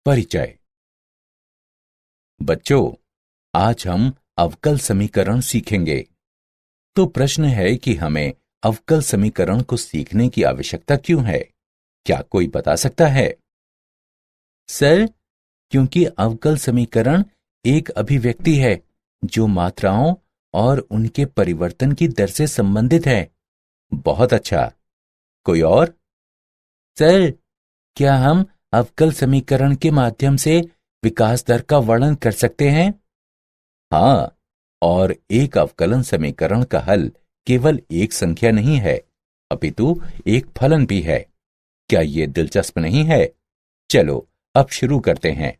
परिचय। बच्चों, आज हम अवकल समीकरण सीखेंगे। तो प्रश्न है कि हमें अवकल समीकरण को सीखने की आवश्यकता क्यों है? क्या कोई बता सकता है? सर, क्योंकि अवकल समीकरण एक अभिव्यक्ति है जो मात्राओं और उनके परिवर्तन की दर से संबंधित है। बहुत अच्छा। कोई और? सर, क्या हम अवकल समीकरण के माध्यम से विकास दर का वर्णन कर सकते हैं? हाँ, और एक अवकलन समीकरण का हल केवल एक संख्या नहीं है, अपितु एक फलन भी है। क्या ये दिलचस्प नहीं है? चलो अब शुरू करते हैं।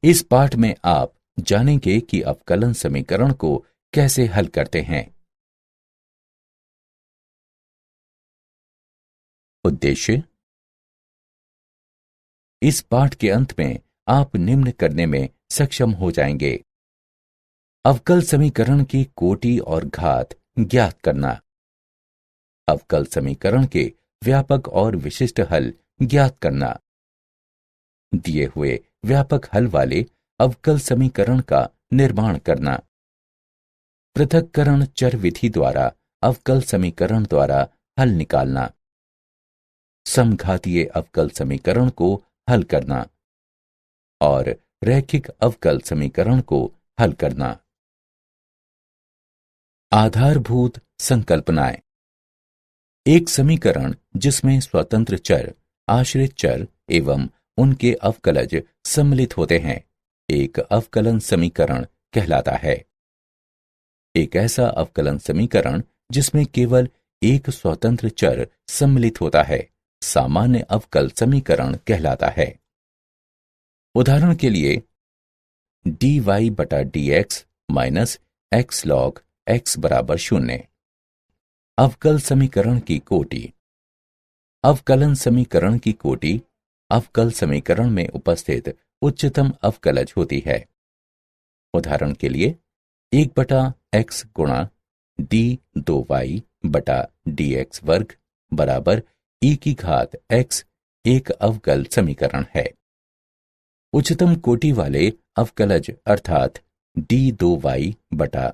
इस पाठ में आप जानेंगे कि अवकलन समीकरण को कैसे हल करते हैं। उद्देश्य। इस पाठ के अंत में आप निम्न करने में सक्षम हो जाएंगे। अवकल समीकरण की कोटि और घात ज्ञात करना। अवकल समीकरण के व्यापक और विशिष्ट हल ज्ञात करना। दिए हुए व्यापक हल वाले अवकल समीकरण का निर्माण करना। पृथक्करण चर विधि द्वारा अवकल समीकरण द्वारा हल निकालना। समघातीय अवकल समीकरण को हल करना और रैखिक अवकल समीकरण को हल करना। आधारभूत संकल्पनाएं। एक समीकरण जिसमें स्वतंत्र चर, आश्रित चर एवं उनके अवकलज सम्मिलित होते हैं, एक अवकलन समीकरण कहलाता है। एक ऐसा अवकलन समीकरण जिसमें केवल एक स्वतंत्र चर सम्मिलित होता है, सामान्य अवकल समीकरण कहलाता है। उदाहरण के लिए dy बटा dx minus x log x बराबर 0। अवकल समीकरण की कोटि। अवकलन समीकरण की कोटि अवकल समीकरण में उपस्थित उच्चतम अवकलज होती है। उदाहरण के लिए 1 बटा x गुणा d2y बटा dx वर्ग बराबर e की घात x एक अवकल समीकरण है। उच्चतम कोटि वाले अवकलज अर्थात d2y बटा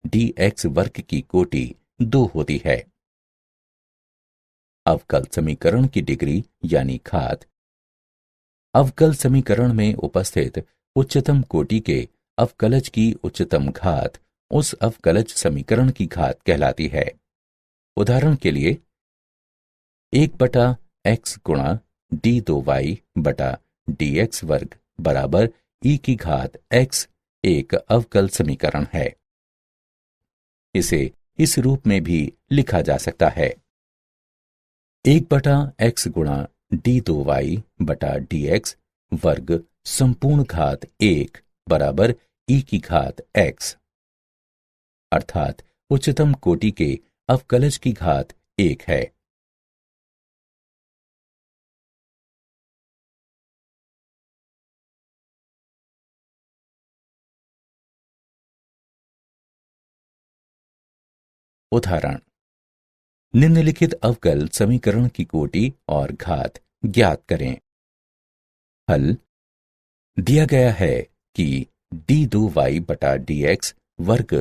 dx वर्ग की कोटि 2 होती है। अवकल समीकरण की डिग्री यानी घात। अवकल समीकरण में उपस्थित उच्चतम कोटि के अवकलज की उच्चतम घात उस अवकलज समीकरण की घात कहलाती है। उदाहरण के लिए 1 बटा x गुणा d2y बटा dx वर्ग बराबर e की घात x एक अवकल समीकरण है। इसे इस रूप में भी लिखा जा सकता है। 1 बटा x गुणा d2y बटा dx वर्ग संपूर्ण घात 1 बराबर e की घात x, अर्थात उच्चतम कोटि के अवकलज की घात 1 है। उदाहरण। निम्नलिखित अवकल समीकरण की कोटि और घात ज्ञात करें। हल। दिया गया है कि d2y बटा dx वर्ग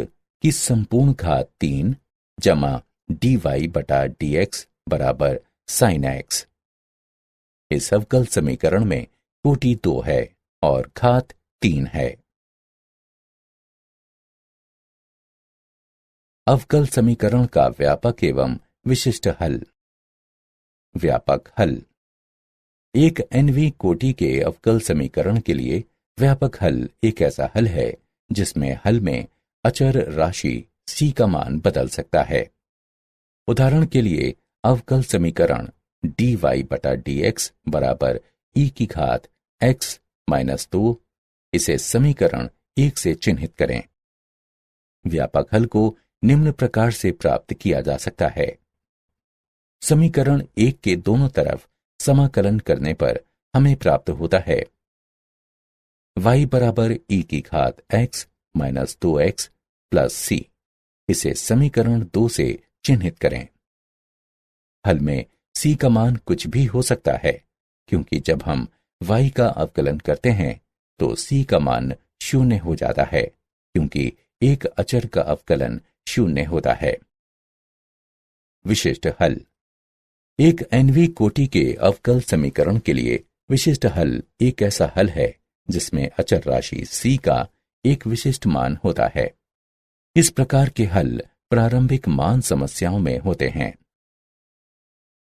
की संपूर्ण घात 3 जमा dy बटा dx बराबर sin x। इस अवकल समीकरण में कोटि 2 है और घात 3 है। अवकल समीकरण का व्यापक एवं विशिष्ट हल। व्यापक हल। एक nवीं कोटि के अवकल समीकरण के लिए व्यापक हल एक ऐसा हल है जिसमें हल में अचर राशि c का मान बदल सकता है। उदाहरण के लिए अवकल समीकरण dy बटा dx बराबर e की घात x माइनस 2, इसे समीकरण 1 से चिन्हित करें। व्यापक हल को निम्न प्रकार से प्राप्त किया जा सकता है। समीकरण 1 के दोनों तरफ समाकलन करने पर हमें प्राप्त होता है y बराबर e की घात x minus 2x plus c। इसे समीकरण 2 से चिन्हित करें। हल में c का मान कुछ भी हो सकता है, क्योंकि जब हम y का अवकलन करते हैं तो c का मान 0 हो जाता है, क्योंकि एक अचर का अवकलन 0 होता है। विशिष्ट हल। एक nवीं कोटि के अवकल समीकरण के लिए विशिष्ट हल एक ऐसा हल है जिसमें अचर राशि c का एक विशिष्ट मान होता है। इस प्रकार के हल प्रारंभिक मान समस्याओं में होते हैं।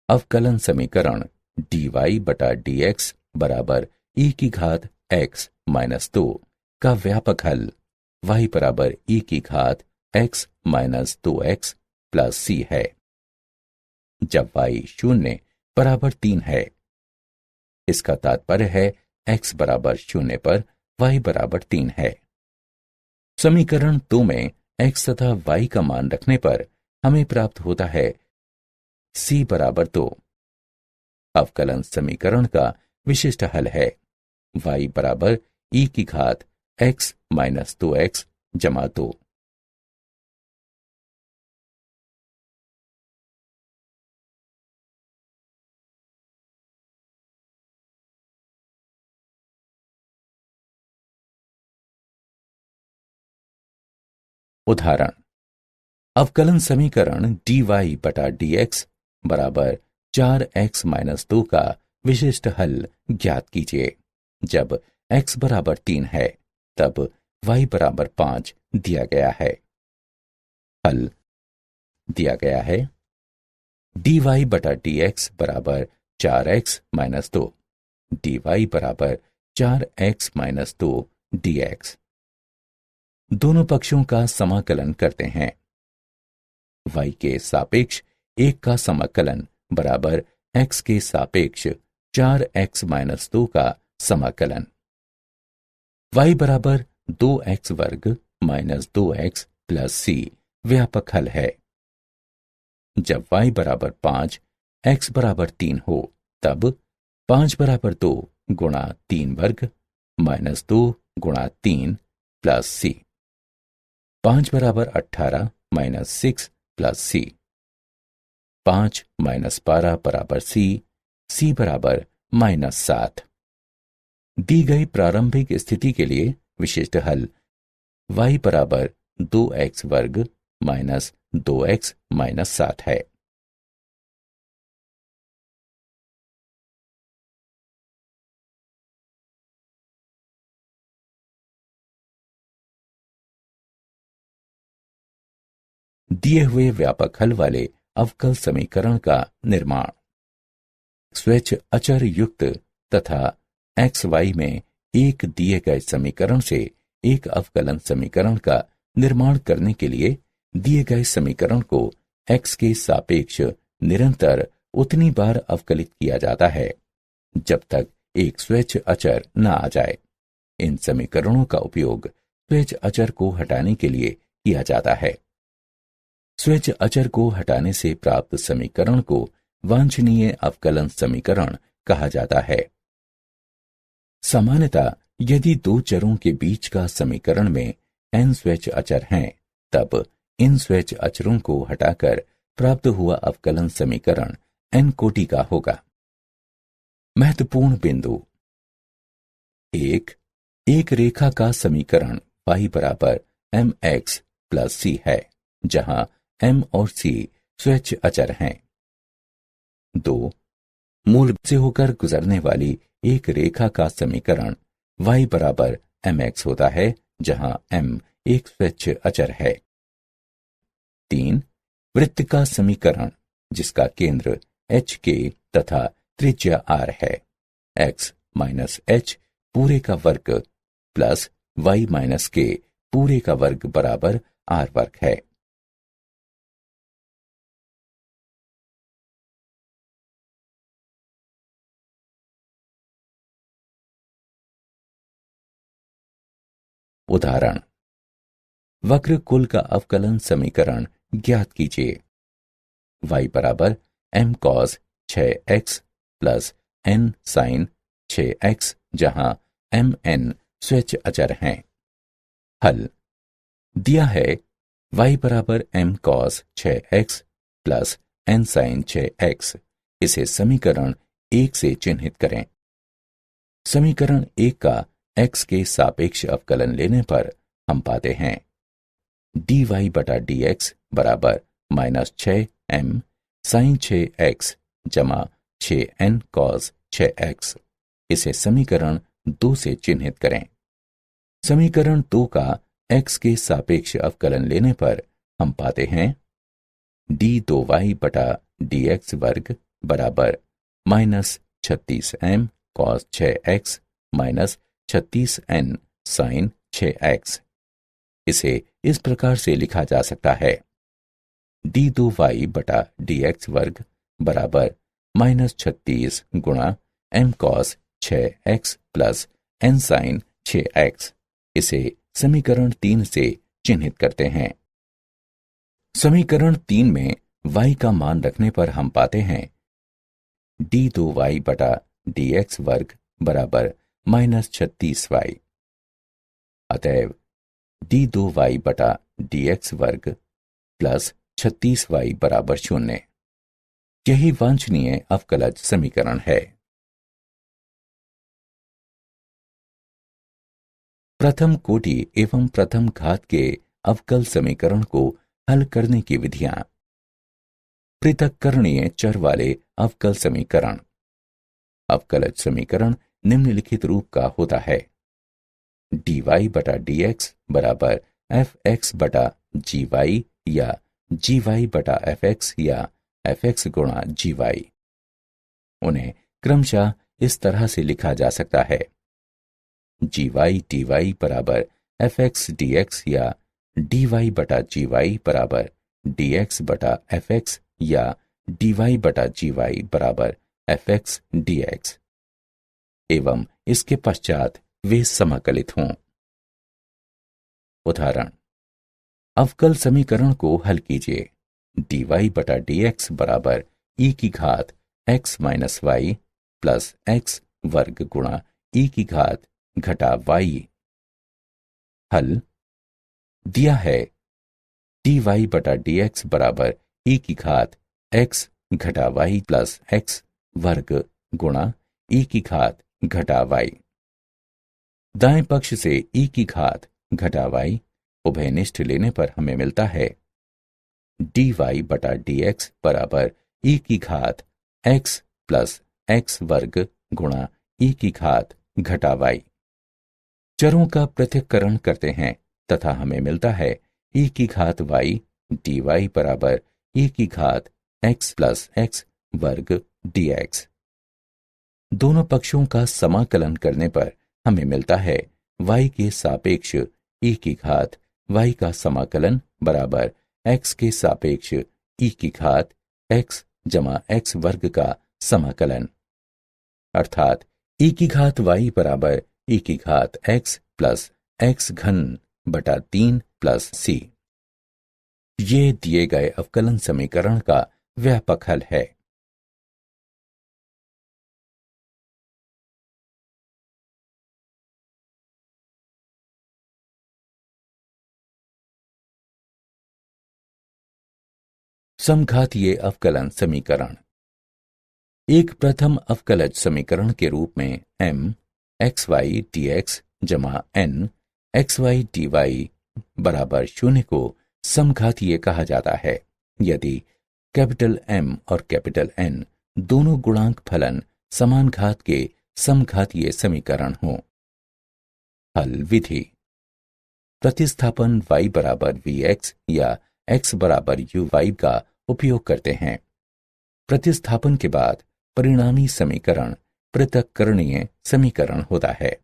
अवकलन समीकरण dy बटा dx बराबर e की घात x माइनस 2 का व्यापक हल y बराबर e की घात x minus 2x plus c है। जब y 0 बराबर 3 है, इसका तात्पर्य है x बराबर 0 पर y बराबर 3 है। समीकरण 2 में x तथा y का मान रखने पर हमें प्राप्त होता है c बराबर 2। अवकलन समीकरण का विशिष्ट हल है y बराबर e की घात x माइनस 2x जमा 2। उदाहरण। अवकलन समीकरण dy बटा dx बराबर 4x माइनस 2 का विशिष्ट हल ज्ञात कीजिए। जब x बराबर 3 है तब y बराबर 5 दिया गया है। हल दिया गया है dy बटा dx बराबर 4x माइनस 2, dy बराबर 4x माइनस 2 dx। दोनों पक्षों का समाकलन करते हैं। y के सापेक्ष 1 का समाकलन बराबर x के सापेक्ष 4x माइनस 2 का समाकलन। y बराबर 2x वर्ग माइनस 2x प्लस c व्यापक हल है। जब y बराबर 5, x बराबर 3 हो तब 5 बराबर 2 गुणा 3 वर्ग माइनस 2 गुणा 3 प्लस c। 5 बराबर 18 माइनस 6 प्लस c। 5 माइनस 12 बराबर c बराबर माइनस 7। दी गई प्रारंभिक स्थिति के लिए विशिष्ट हल y बराबर 2x वर्ग माइनस 2x माइनस 7 है। दिए हुए व्यापक हल वाले अवकल समीकरण का निर्माण। स्वेच्छ अचर युक्त तथा xy में एक दिए गए समीकरण से एक अवकलन समीकरण का निर्माण करने के लिए दिए गए समीकरण को x के सापेक्ष निरंतर उतनी बार अवकलित किया जाता है जब तक एक स्वेच्छ अचर न आ जाए। इन समीकरणों का उपयोग स्वेच्छ अचर को हटाने के लिए किया जाता है। स्वेच्छ अचर को हटाने से प्राप्त समीकरण को वांछनीय अवकलन समीकरण कहा जाता है। सामान्यतः यदि दो चरों के बीच का समीकरण में n स्वेच्छ अचर हैं, तब इन स्वेच्छ अचरों को हटाकर प्राप्त हुआ अवकलन समीकरण n कोटि का होगा। महत्वपूर्ण बिंदु। एक रेखा का समीकरण y बराबर mx प्लस c है, जहां m और c स्वेच्छ अचर हैं। 2 मूल से होकर गुजरने वाली एक रेखा का समीकरण y बराबर mx होता है, जहां m एक स्वेच्छ अचर है। 3 वृत्त का समीकरण जिसका केंद्र h k तथा त्रिज्या r है, x माइनस h पूरे का वर्ग प्लस y माइनस k पूरे का वर्ग बराबर r वर्ग है। उदाहरण। वक्र कुल का अवकलन समीकरण ज्ञात कीजिए। y बराबर m cos 6x plus n sin 6x, जहां m n स्वेच्छ अचर हैं। हल दिया है y बराबर m cos 6x plus n sin 6x। इसे समीकरण 1 से चिन्हित करें। समीकरण 1 का x के सापेक्ष अवकलन लेने पर हम पाते हैं dy बटा dx बराबर -6m sin 6x जमा 6n cos 6x। इसे समीकरण 2 से चिन्हित करें। समीकरण 2 का x के सापेक्ष अवकलन लेने पर हम पाते हैं d2y बटा dx वर्ग बराबर -36m cos 6x -36n sin 6x। इसे इस प्रकार से लिखा जा सकता है d2y बटा dx वर्ग बराबर -36 गुणा m cos 6x plus n sin 6x। इसे समीकरण 3 से चिन्हित करते हैं। समीकरण 3 में y का मान रखने पर हम पाते हैं d2y बटा dx वर्ग बराबर -36y। अतएव d2y बटा dx वर्ग प्लस 36y बराबर 0। यही वांछनीय अवकलज समीकरण है। प्रथम कोटि एवं प्रथम घात के अवकल समीकरण को हल करने की विधियां। पृथक्करणीय चर वाले अवकल समीकरण। अवकलज समीकरण निम्नलिखित रूप का होता है dy बटा dx बराबर fx बटा gy या gy बटा fx या fx गुणा gy। उन्हें क्रमशः इस तरह से लिखा जा सकता है gy dy बराबर fx dx या dy बटा gy बराबर dx बटा fx या dy बटा gy बराबर fx dx एवं इसके पश्चात वे समाकलित हों। उदाहरण, अवकल समीकरण को हल कीजिए। dy बटा dx बराबर e की घात x minus Y plus x वर्ग गुणा e की घात घटा y। हल दिया है dy बटा dx बराबर e की घात x घटा y प्लस x वर्ग गुणा e की घात घटा y। दाएं पक्ष से e की घात घटा y उभयनिष्ठ लेने पर हमें मिलता है dy बटा dx बराबर e की घात x प्लस x वर्ग गुणा e की घात घटा y। चरों का पृथक्करण करते हैं तथा हमें मिलता है e की घात y dy बराबर e की घात x प्लस x वर्ग dx। दोनों पक्षों का समाकलन करने पर हमें मिलता है y के सापेक्ष e की घात y का समाकलन बराबर x के सापेक्ष e की घात x जमा x वर्ग का समाकलन, अर्थात e की घात y बराबर e की घात x प्लस x घन बटा 3 प्लस c। ये दिए गए अवकलन समीकरण का व्यापक हल है। समघातीय अवकलन समीकरण। एक प्रथम अवकलज समीकरण के रूप में m xy dx जमा n xy dy बराबर 0 को समघातीय कहा जाता है यदि कैपिटल M और कैपिटल N दोनों गुणांक फलन समान घात के समघातीय समीकरण हों। हल विधि। प्रतिस्थापन y बराबर vx या x बराबर uy का उपयोग करते हैं। प्रतिस्थापन के बाद परिणामी समीकरण पृथक्करणीय समीकरण होता है।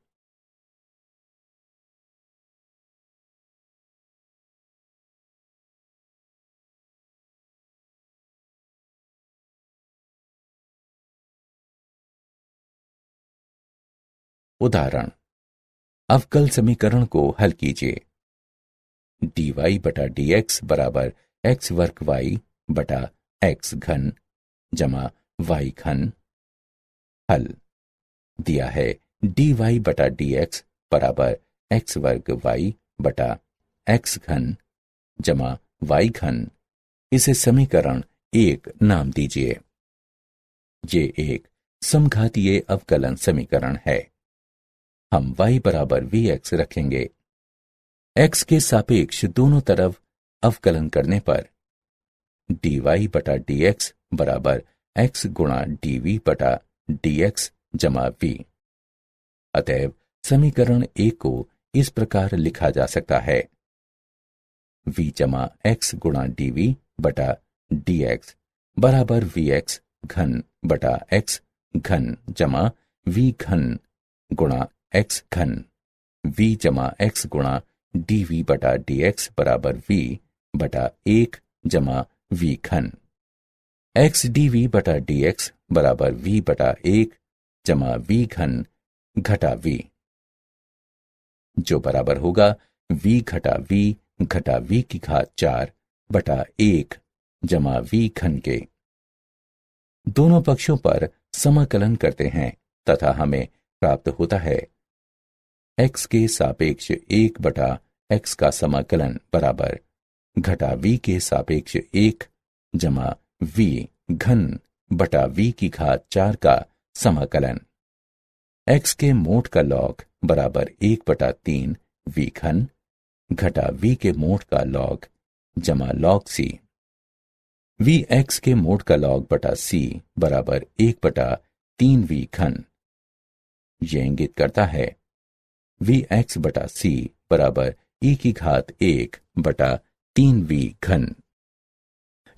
उदाहरण, अवकल समीकरण को हल कीजिए। dy बटा dx बराबर x वर्ग y बटा x घन जमा y घन। हल दिया है dy बटा dx बराबर x वर्ग y बटा x घन जमा y घन। इसे समीकरण 1 नाम दीजिए। ये एक समघातीय अवकलन समीकरण है। हम y बराबर vx रखेंगे। x के सापेक्ष दोनों तरफ अवकलन करने पर dy बटा dx बराबर x गुणा dv बटा dx जमा v। अतएव समीकरण 1 को इस प्रकार लिखा जा सकता है, v जमा x गुणा dv बटा dx बराबर vx घन बटा x घन जमा v घन गुणा x घन, v जमा x गुणा dv बटा dx बराबर v बटा 1 जमा v घन, x dv बटा dx बराबर v बटा 1 जमा v घन घटा v, जो बराबर होगा v घटा v की घात 4 बटा 1 जमा v घन के। दोनों पक्षों पर समाकलन करते हैं तथा हमें प्राप्त होता है x के सापेक्ष 1 बटा x का समाकलन बराबर घटा v के सापेक्ष 1 जमा v घन बटा v की घात 4 का समाकलन, x के मोड का लॉग बराबर 1 बटा 3 v घन घटा v के मोड का लॉग जमा लॉग c, v x के मोड का लॉग बटा c बराबर 1 बटा 3 v घन। यह इंगित करता है v x बटा c बराबर e की घात 1 बटा 3 v घन।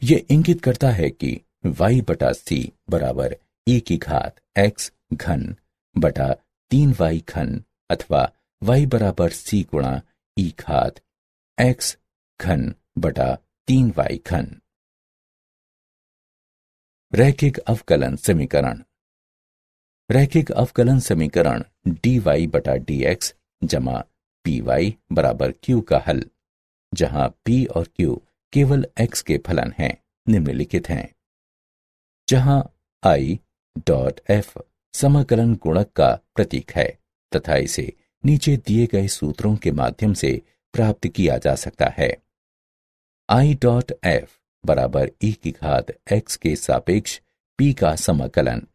यह इंगित करता है कि y बटा c बराबर e की घात x घन बटा 3 y घन अथवा y बराबर c गुणा e घात x घन बटा 3 y घन। रैखिक अवकलन समीकरण। रैखिक अवकलन समीकरण dy बटा dx जमा py बराबर q का हल, जहां p और q केवल x के फलन हैं, निम्नलिखित हैं। जहां i डॉट f समाकलन गुणक का प्रतीक है तथा इसे नीचे दिए गए सूत्रों के माध्यम से प्राप्त किया जा सकता है। i डॉट f बराबर e की घात x के सापेक्ष p का समाकलन।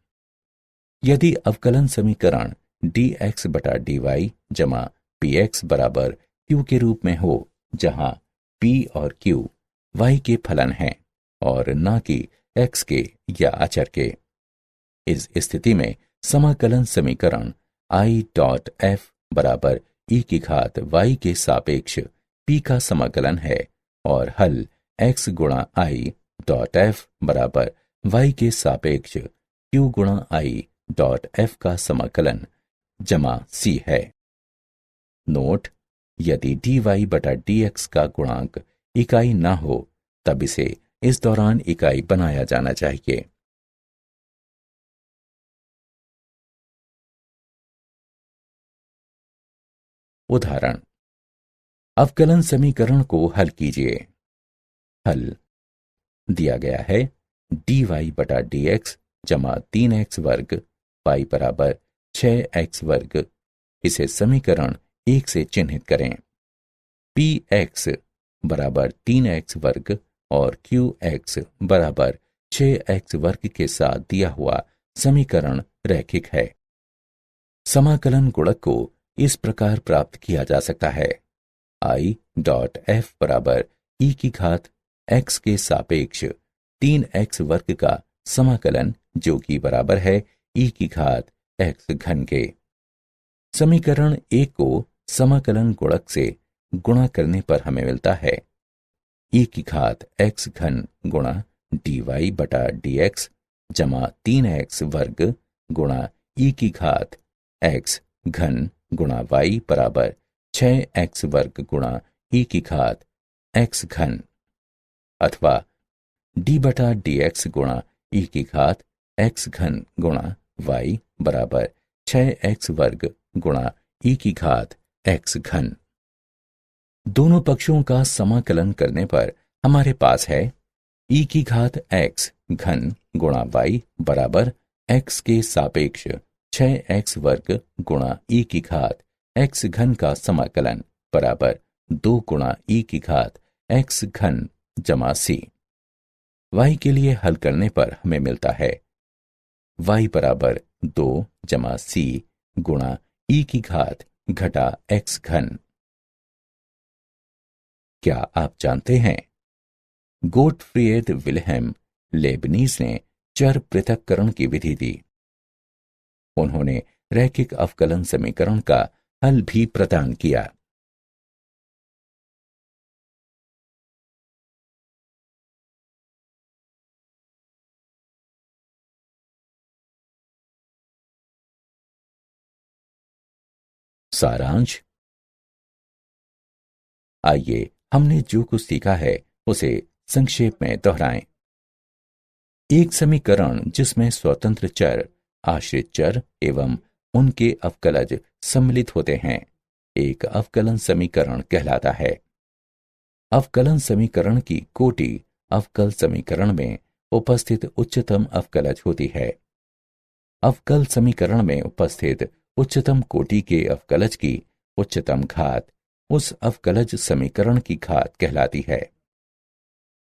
यदि अवकलन समीकरण dx बटा dy जमा px बराबर q के रूप में हो, जहां p और q y के फलन हैं और न कि x के या अचर के, इस स्थिति में समाकलन समीकरण i डॉट f बराबर e की घात y के सापेक्ष p का समाकलन है और हल x गुणा i डॉट f बराबर y के सापेक्ष q गुणा i डॉट f का समाकलन जमा c है। नोट: यदि dy बटा dx का गुणांक इकाई न हो तब इसे इस दौरान इकाई बनाया जाना चाहिए। उदाहरण: अवकलन समीकरण को हल कीजिए। हल दिया गया है dy बटा dx जमा 3x वर्ग y बराबर 6x वर्ग। इसे समीकरण 1 से चिन्हित करें। px बराबर 3x वर्ग और qx बराबर 6x वर्ग के साथ दिया हुआ समीकरण रैखिक है। समाकलन गुणक को इस प्रकार प्राप्त किया जा सकता है, i डॉट f बराबर e की घात x के सापेक्ष 3x वर्ग का समाकलन, जो कि बराबर है e की घात x घन के। समीकरण 1 को समाकलन गुणक से गुणा करने पर हमें मिलता है e की घात x घन गुणा dy बटा dx जमा 3x वर्ग गुणा e की घात x घन गुणा y बराबर 6x वर्ग गुणा e की घात x घन, अथवा d बटा dx गुणा e की घात x घन गुणा y बराबर 6x वर्ग गुणा e की घात x घन। दोनों पक्षों का समाकलन करने पर हमारे पास है e की घात x घन गुणा y बराबर x के सापेक्ष 6x वर्ग गुणा e की घात x घन का समाकलन बराबर 2 गुणा e की घात x घन जमा c। y के लिए हल करने पर हमें मिलता है y बराबर 2 जमा c गुणा ई की घात घटा एक्स घन। क्या आप जानते हैं, गोटफ्रीड विल्हेम लेबनीज ने चर पृथक्करण की विधि दी। उन्होंने रैखिक अवकलन समीकरण का हल भी प्रदान किया। सारांश। आइए हमने जो कुछ सीखा है उसे संक्षेप में दोहराएं। एक समीकरण जिसमें स्वतंत्र चर, आश्रित चर एवं उनके अवकलज सम्मिलित होते हैं, एक अवकलन समीकरण कहलाता है। अवकलन समीकरण की कोटि अवकल समीकरण में उपस्थित उच्चतम अवकलज होती है। अवकल समीकरण में उपस्थित उच्चतम कोटि के अवकलज की उच्चतम घात उस अवकलज समीकरण की घात कहलाती है।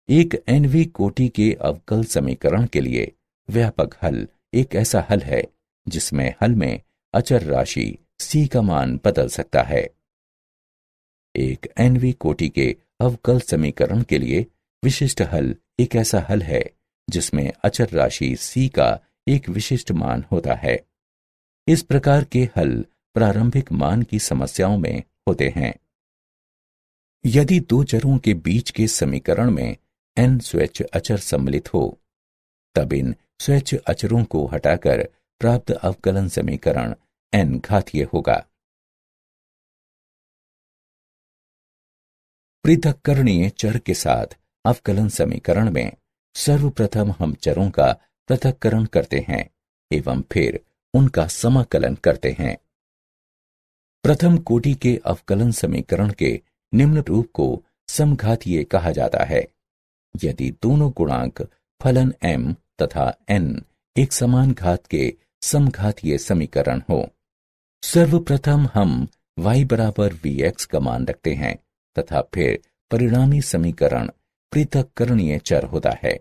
एक nवीं कोटि के अवकल समीकरण के लिए व्यापक हल एक ऐसा हल है जिसमें हल में अचर राशि c का मान बदल सकता है। एक nवीं कोटि के अवकल समीकरण के लिए विशिष्ट हल एक ऐसा हल है जिसमें अचर राशि c का एक विशिष्ट मान होता है। इस प्रकार के हल प्रारंभिक मान की समस्याओं में होते हैं। यदि दो चरों के बीच के समीकरण में n स्वैच्छ अचर सम्मिलित हो, तब इन स्वैच्छ अचरों को हटाकर प्राप्त अवकलन समीकरण n घातीय होगा। पृथक्करणीय चर के साथ अवकलन समीकरण में सर्वप्रथम हम चरों का पृथक्करण करते हैं एवं फिर उनका समाकलन करते हैं। प्रथम कोटि के अवकलन समीकरण के निम्न रूप को समघातीय कहा जाता है यदि दोनों गुणांक फलन m तथा n एक समान घात के समघातीय समीकरण हो। सर्वप्रथम हम y बराबर vx का मान रखते हैं तथा फिर परिणामी समीकरण पृथक्करणीय चर होता है।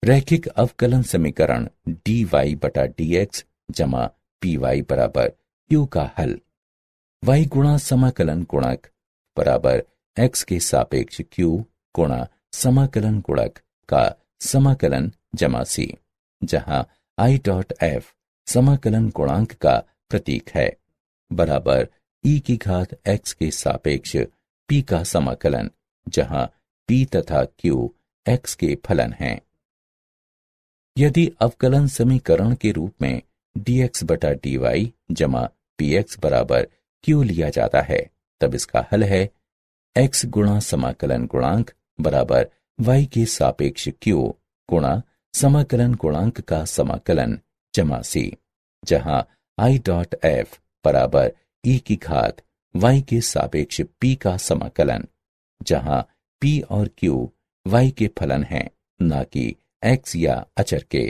रैखिक अवकलन समीकरण dy बटा dx जमा py बराबर q का हल y गुणा समाकलन गुणक बराबर x के सापेक्ष q गुणा समाकलन गुणक का समाकलन जमा c, जहां i डॉट f समाकलन गुणांक का प्रतीक है, बराबर e की घात x के सापेक्ष p का समाकलन, जहां p तथा q x के फलन हैं। यदि अवकलन समीकरण के रूप में dx बटा dy जमा px बराबर q लिया जाता है, तब इसका हल है x गुणा समाकलन गुणांक बराबर y के सापेक्ष q गुणा समाकलन गुणांक का समाकलन जमा c, जहां i डॉट f बराबर e की घात y के सापेक्ष p का समाकलन, जहां p और q y के फलन हैं, न कि x या अचर के।